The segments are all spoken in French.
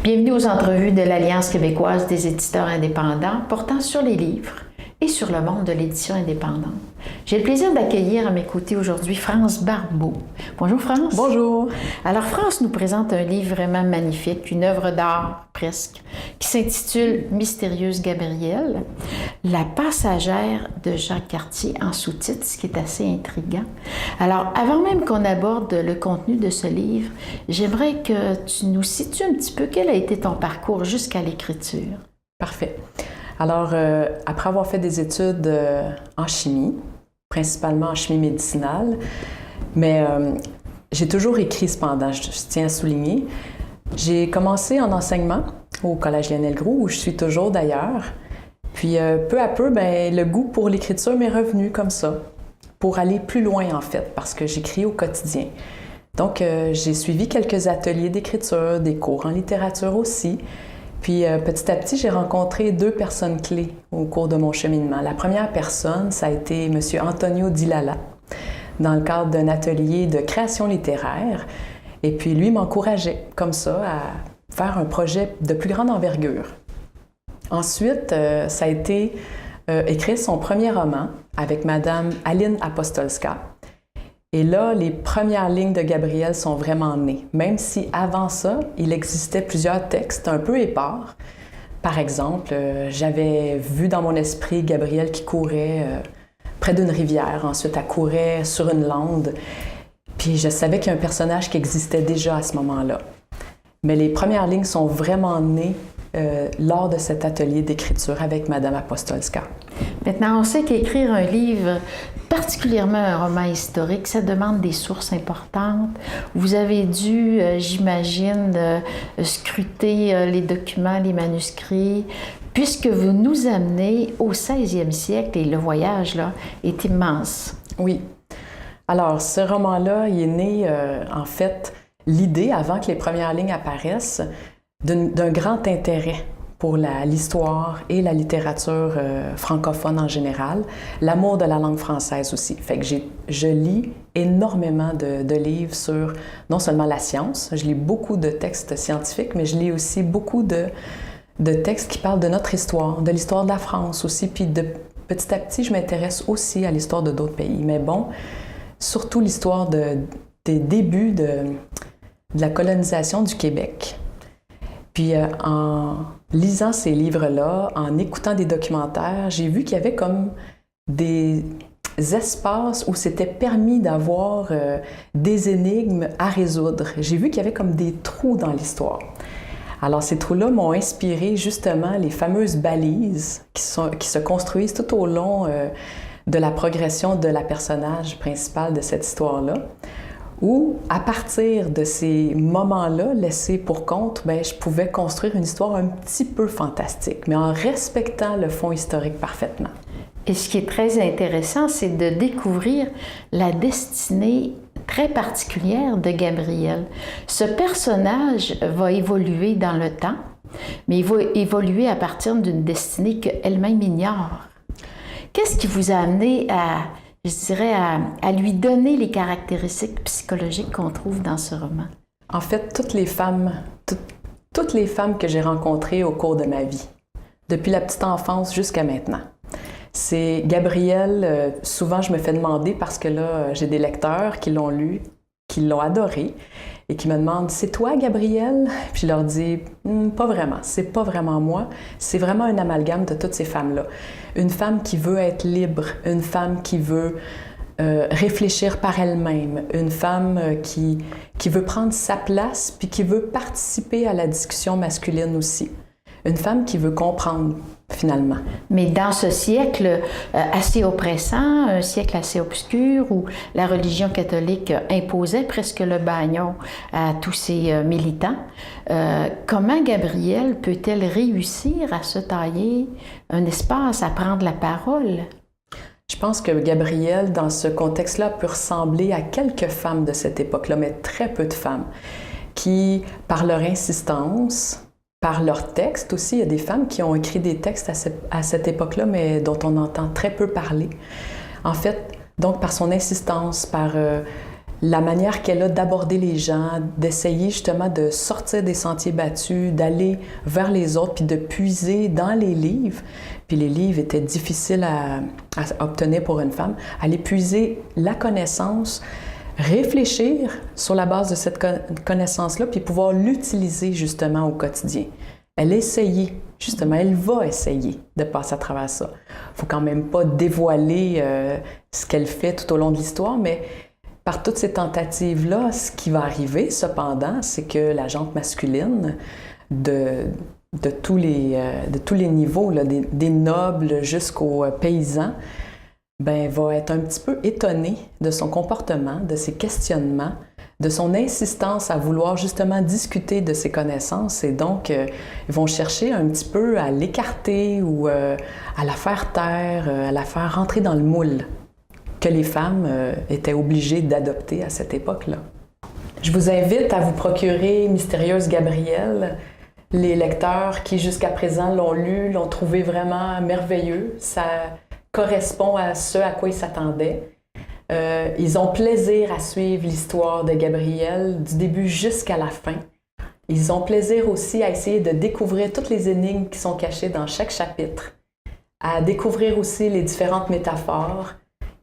Bienvenue aux entrevues de l'Alliance québécoise des éditeurs indépendants portant sur les livres et sur le monde de l'édition indépendante. J'ai le plaisir d'accueillir à mes côtés aujourd'hui France Barbeau. Bonjour France. Bonjour. Alors France nous présente un livre vraiment magnifique, une œuvre d'art presque, qui s'intitule Mystérieuse Gabrielle, la passagère de Jacques Cartier en sous-titre, ce qui est assez intriguant. Alors avant même qu'on aborde le contenu de ce livre, j'aimerais que tu nous situes un petit peu quel a été ton parcours jusqu'à l'écriture. Parfait. Alors, après avoir fait des études en chimie, principalement en chimie médicinale, mais j'ai toujours écrit cependant, je tiens à souligner. J'ai commencé en enseignement au Collège Lionel Groulx, où je suis toujours d'ailleurs. Puis peu à peu, le goût pour l'écriture m'est revenu comme ça, pour aller plus loin en fait, parce que j'écris au quotidien. Donc, j'ai suivi quelques ateliers d'écriture, des cours en littérature aussi. Puis petit à petit, j'ai rencontré deux personnes clés au cours de mon cheminement. La première personne, ça a été M. Antonio Di Lalla, dans le cadre d'un atelier de création littéraire. Et puis lui m'encourageait comme ça à faire un projet de plus grande envergure. Ensuite, ça a été écrire son premier roman avec Madame Aline Apostolska. Et là, les premières lignes de Gabrielle sont vraiment nées, même si avant ça, il existait plusieurs textes un peu épars. Par exemple, j'avais vu dans mon esprit Gabrielle qui courait près d'une rivière, ensuite elle courait sur une lande, puis je savais qu'il y a un personnage qui existait déjà à ce moment-là. Mais les premières lignes sont vraiment nées lors de cet atelier d'écriture avec Madame Apostolska. Maintenant, on sait qu'écrire un livre, particulièrement un roman historique, ça demande des sources importantes. Vous avez dû, j'imagine, scruter les documents, les manuscrits, puisque vous nous amenez au 16e siècle et le voyage là est immense. Oui. Alors, ce roman-là, il est né, en fait, l'idée, avant que les premières lignes apparaissent, d'un grand intérêt pour l'histoire et la littérature francophone en général, l'amour de la langue française aussi. Fait que je lis énormément de livres sur non seulement la science, je lis beaucoup de textes scientifiques, mais je lis aussi beaucoup de textes qui parlent de notre histoire, de l'histoire de la France aussi, puis petit à petit, je m'intéresse aussi à l'histoire de d'autres pays. Mais bon, surtout l'histoire des débuts de la colonisation du Québec. Puis en lisant ces livres-là, en écoutant des documentaires, j'ai vu qu'il y avait comme des espaces où c'était permis d'avoir des énigmes à résoudre. J'ai vu qu'il y avait comme des trous dans l'histoire. Alors ces trous-là m'ont inspiré justement les fameuses balises qui se construisent tout au long de la progression de la personnage principale de cette histoire-là. Où, à partir de ces moments-là, laissés pour compte, je pouvais construire une histoire un petit peu fantastique, mais en respectant le fond historique parfaitement. Et ce qui est très intéressant, c'est de découvrir la destinée très particulière de Gabrielle. Ce personnage va évoluer dans le temps, mais il va évoluer à partir d'une destinée qu'elle-même ignore. Qu'est-ce qui vous a amené à lui donner les caractéristiques psychologiques qu'on trouve dans ce roman? En fait, toutes les femmes que j'ai rencontrées au cours de ma vie, depuis la petite enfance jusqu'à maintenant. C'est Gabrielle, souvent je me fais demander, parce que là, j'ai des lecteurs qui l'ont lu, qui l'ont adoré, et qui me demandent « C'est toi, Gabrielle? » Puis je leur dis « Pas vraiment, c'est pas vraiment moi, c'est vraiment un amalgame de toutes ces femmes-là. Une femme qui veut être libre, une femme qui veut réfléchir par elle-même, une femme qui veut prendre sa place puis qui veut participer à la discussion masculine aussi. Une femme qui veut comprendre, finalement. » Mais dans ce siècle assez oppressant, un siècle assez obscur, où la religion catholique imposait presque le bagnon à tous ses militants, comment Gabrielle peut-elle réussir à se tailler un espace, à prendre la parole? Je pense que Gabrielle, dans ce contexte-là, peut ressembler à quelques femmes de cette époque-là, mais très peu de femmes, qui, par leur insistance, par leurs textes aussi, il y a des femmes qui ont écrit des textes à cette époque-là, mais dont on entend très peu parler. En fait, donc par son insistance, par la manière qu'elle a d'aborder les gens, d'essayer justement de sortir des sentiers battus, d'aller vers les autres, puis de puiser dans les livres. Puis les livres étaient difficiles à obtenir pour une femme. Aller puiser la connaissance, réfléchir sur la base de cette connaissance-là, puis pouvoir l'utiliser justement au quotidien. Elle essayait, justement, elle va essayer de passer à travers ça. Il ne faut quand même pas dévoiler ce qu'elle fait tout au long de l'histoire, mais par toutes ces tentatives-là, ce qui va arriver, cependant, c'est que la gente masculine de tous les niveaux, là, des nobles jusqu'aux paysans, ben, va être un petit peu étonnée de son comportement, de ses questionnements, de son insistance à vouloir justement discuter de ses connaissances, et donc ils vont chercher un petit peu à l'écarter ou à la faire taire, à la faire rentrer dans le moule que les femmes étaient obligées d'adopter à cette époque-là. Je vous invite à vous procurer Mystérieuse Gabrielle. Les lecteurs qui jusqu'à présent l'ont lu, l'ont trouvé vraiment merveilleux. Ça correspond à ce à quoi ils s'attendaient. Ils ont plaisir à suivre l'histoire de Gabrielle du début jusqu'à la fin. Ils ont plaisir aussi à essayer de découvrir toutes les énigmes qui sont cachées dans chaque chapitre, à découvrir aussi les différentes métaphores.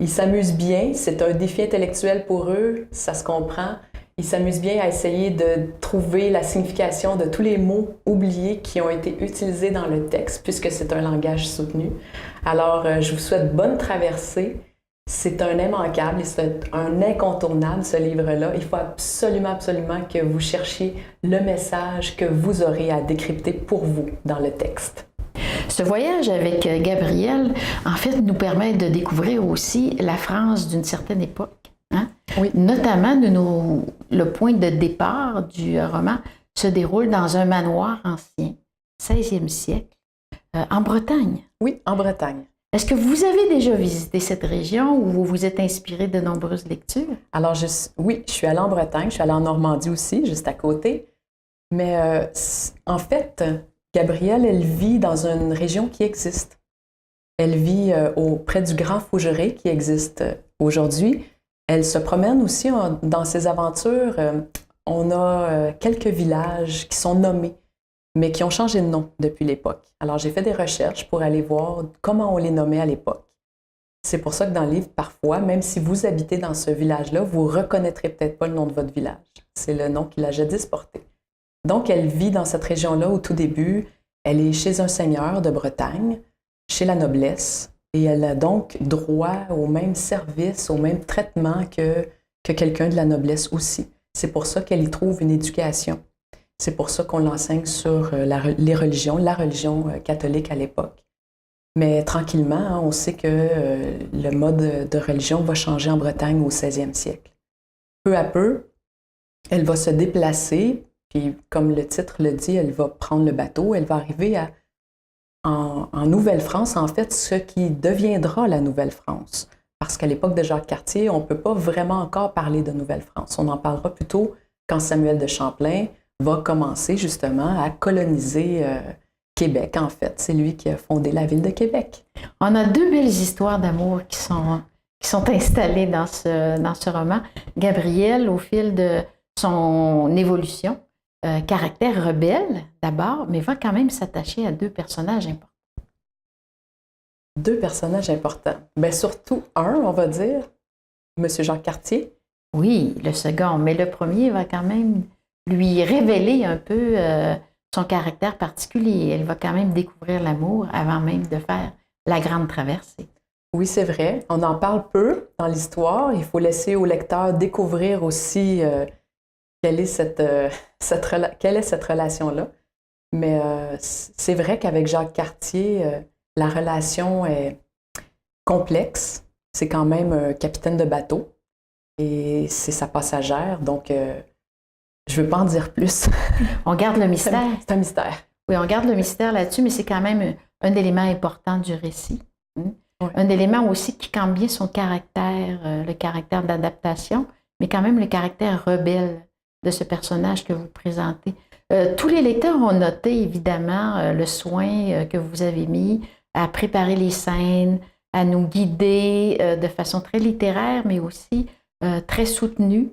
Ils s'amusent bien, c'est un défi intellectuel pour eux, ça se comprend. Ils s'amusent bien à essayer de trouver la signification de tous les mots oubliés qui ont été utilisés dans le texte, puisque c'est un langage soutenu. Alors, je vous souhaite bonne traversée. C'est un immanquable et c'est un incontournable, ce livre-là. Il faut absolument, absolument que vous cherchiez le message que vous aurez à décrypter pour vous dans le texte. Ce voyage avec Gabrielle, en fait, nous permet de découvrir aussi la France d'une certaine époque. Hein? Oui. Notamment, le point de départ du roman se déroule dans un manoir ancien, 16e siècle, en Bretagne. Oui, en Bretagne. Est-ce que vous avez déjà visité cette région ou vous vous êtes inspiré de nombreuses lectures? Alors, oui, je suis allée en Bretagne, je suis allée en Normandie aussi, juste à côté. Mais en fait, Gabrielle, elle vit dans une région qui existe. Elle vit près du Grand Fougeray qui existe aujourd'hui. Elle se promène aussi dans ses aventures. On a quelques villages qui sont nommés, mais qui ont changé de nom depuis l'époque. Alors, j'ai fait des recherches pour aller voir comment on les nommait à l'époque. C'est pour ça que dans le livre, parfois, même si vous habitez dans ce village-là, vous ne reconnaîtrez peut-être pas le nom de votre village. C'est le nom qu'il a jadis porté. Donc, elle vit dans cette région-là au tout début. Elle est chez un seigneur de Bretagne, chez la noblesse, et elle a donc droit au même service, au même traitement que quelqu'un de la noblesse aussi. C'est pour ça qu'elle y trouve une éducation. C'est pour ça qu'on l'enseigne sur les religions, la religion catholique à l'époque. Mais tranquillement, hein, on sait que le mode de religion va changer en Bretagne au 16e siècle. Peu à peu, elle va se déplacer, puis comme le titre le dit, elle va prendre le bateau, elle va arriver en Nouvelle-France, en fait, ce qui deviendra la Nouvelle-France. Parce qu'à l'époque de Jacques Cartier, on ne peut pas vraiment encore parler de Nouvelle-France. On en parlera plutôt quand Samuel de Champlain va commencer justement à coloniser Québec, en fait. C'est lui qui a fondé la ville de Québec. On a deux belles histoires d'amour qui sont installées dans ce roman. Gabrielle, au fil de son évolution, caractère rebelle d'abord, mais va quand même s'attacher à deux personnages importants. Deux personnages importants. Bien, surtout un, on va dire, M. Jacques Cartier. Oui, le second, mais le premier va quand même lui révéler un peu son caractère particulier. Elle va quand même découvrir l'amour avant même de faire la grande traversée. Oui, c'est vrai. On en parle peu dans l'histoire. Il faut laisser au lecteur découvrir aussi quelle est cette relation-là. Mais c'est vrai qu'avec Jacques Cartier, la relation est complexe. C'est quand même un capitaine de bateau et c'est sa passagère. Donc, je ne veux pas en dire plus. On garde le mystère. C'est un mystère. Oui, on garde le mystère là-dessus, mais c'est quand même un élément important du récit. Oui. Un élément aussi qui campe bien son caractère, le caractère d'adaptation, mais quand même le caractère rebelle de ce personnage que vous présentez. Tous les lecteurs ont noté évidemment le soin que vous avez mis à préparer les scènes, à nous guider de façon très littéraire, mais aussi très soutenu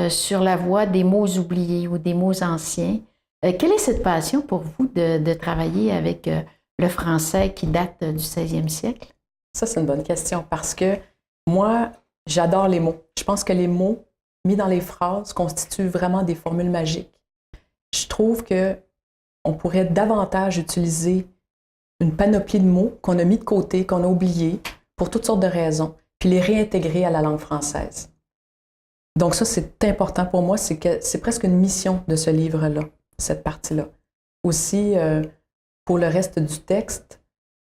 sur la voie des mots oubliés ou des mots anciens. Quelle est cette passion pour vous de travailler avec le français qui date du 16e siècle? Ça, c'est une bonne question parce que moi, j'adore les mots. Je pense que les mots mis dans les phrases constituent vraiment des formules magiques. Je trouve qu'on pourrait davantage utiliser une panoplie de mots qu'on a mis de côté, qu'on a oubliés pour toutes sortes de raisons, puis les réintégrer à la langue française. Donc ça, c'est important pour moi, c'est que c'est presque une mission de ce livre-là, cette partie-là. Aussi, pour le reste du texte,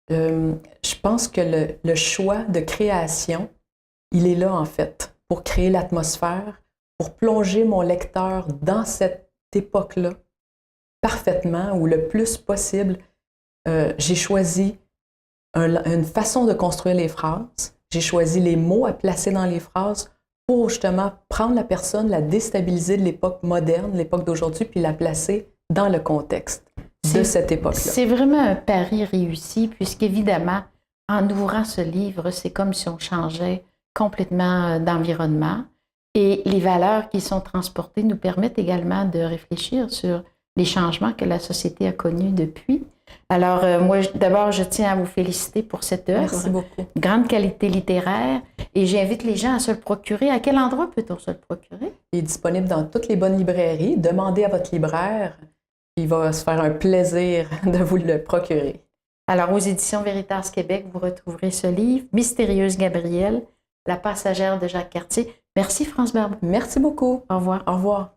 je pense que le choix de création, il est là en fait, pour créer l'atmosphère, pour plonger mon lecteur dans cette époque-là parfaitement ou le plus possible. J'ai choisi une façon de construire les phrases, j'ai choisi les mots à placer dans les phrases pour justement prendre la personne, la déstabiliser de l'époque moderne, l'époque d'aujourd'hui, puis la placer dans le contexte de cette époque-là. C'est vraiment un pari réussi, puisqu'évidemment, en ouvrant ce livre, c'est comme si on changeait complètement d'environnement. Et les valeurs qui sont transportées nous permettent également de réfléchir sur les changements que la société a connus depuis. Alors, moi, d'abord, je tiens à vous féliciter pour cette œuvre. Merci beaucoup. Grande qualité littéraire. Et j'invite les gens à se le procurer. À quel endroit peut-on se le procurer? Il est disponible dans toutes les bonnes librairies. Demandez à votre libraire. Il va se faire un plaisir de vous le procurer. Alors, aux éditions Veritas Québec, vous retrouverez ce livre, Mystérieuse Gabrielle, La passagère de Jacques Cartier. Merci, France Barbeau. Merci beaucoup. Au revoir. Au revoir.